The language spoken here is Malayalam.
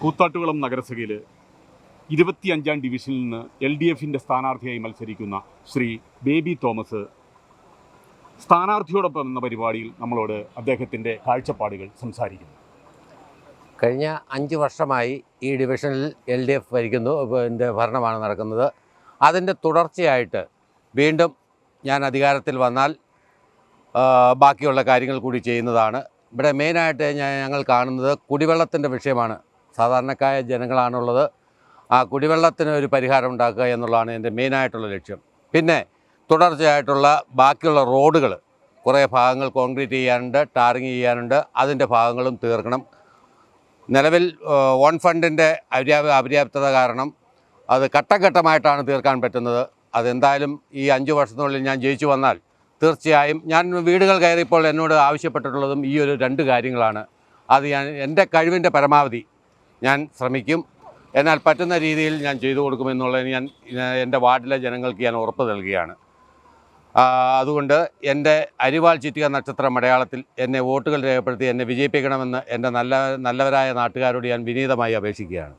കൂത്താട്ടുകുളം നഗരസഭയിൽ 25-ാം ഡിവിഷനിൽ നിന്ന് LDFിൻ്റെ സ്ഥാനാർത്ഥിയായി മത്സരിക്കുന്ന ശ്രീ ബേബി തോമസ് സ്ഥാനാർത്ഥിയോടൊപ്പം എന്ന പരിപാടിയിൽ നമ്മളോട് അദ്ദേഹത്തിൻ്റെ കാഴ്ചപ്പാടുകൾ സംസാരിക്കുന്നു. കഴിഞ്ഞ 5 വർഷമായി ഈ ഡിവിഷനിൽ LDF ഭരിക്കുന്നു, ഭരണമാണ് നടക്കുന്നത്. അതിൻ്റെ തുടർച്ചയായിട്ട് വീണ്ടും ഞാൻ അധികാരത്തിൽ വന്നാൽ ബാക്കിയുള്ള കാര്യങ്ങൾ കൂടി ചെയ്യുന്നതാണ്. ഇവിടെ മെയിനായിട്ട് ഞങ്ങൾ കാണുന്നത് കുടിവെള്ളത്തിൻ്റെ വിഷയമാണ്. സാധാരണക്കാരായ ജനങ്ങളാണുള്ളത്. ആ കുടിവെള്ളത്തിന് ഒരു പരിഹാരം ഉണ്ടാക്കുക എന്നുള്ളതാണ് എൻ്റെ മെയിനായിട്ടുള്ള ലക്ഷ്യം. പിന്നെ തുടർച്ചയായിട്ടുള്ള ബാക്കിയുള്ള റോഡുകൾ കുറേ ഭാഗങ്ങൾ കോൺക്രീറ്റ് ചെയ്യാനുണ്ട്, ടാറിങ് ചെയ്യാനുണ്ട്. അതിൻ്റെ ഭാഗങ്ങളും തീർക്കണം. നിലവിൽ ഓൺ ഫണ്ടിൻ്റെ അപര്യാപ്തത കാരണം അത് ഘട്ടഘട്ടമായിട്ടാണ് തീർക്കാൻ പറ്റുന്നത്. അതെന്തായാലും ഈ 5 വർഷത്തിനുള്ളിൽ ഞാൻ ജയിച്ചു വന്നാൽ തീർച്ചയായും ഞാൻ വീടുകൾ കയറിയപ്പോൾ എന്നോട് ആവശ്യപ്പെട്ടിട്ടുള്ളതും ഈ ഒരു 2 കാര്യങ്ങളാണ്. അത് ഞാൻ എൻ്റെ കഴിവിൻ്റെ പരമാവധി ഞാൻ ശ്രമിക്കും. എന്നാൽ പറ്റുന്ന രീതിയിൽ ഞാൻ ചെയ്തു കൊടുക്കുമെന്നുള്ളത് എൻ്റെ വാർഡിലെ ജനങ്ങൾക്ക് ഞാൻ ഉറപ്പ് നൽകുകയാണ്. അതുകൊണ്ട് എൻ്റെ അരിവാൾ ചുറ്റിക നക്ഷത്ര മലയാളത്തിൽ എന്നെ വോട്ടുകൾ രേഖപ്പെടുത്തി എന്നെ വിജയിപ്പിക്കണമെന്ന് എൻ്റെ നല്ലവരായ നാട്ടുകാരോട് ഞാൻ വിനീതമായി അപേക്ഷിക്കുകയാണ്.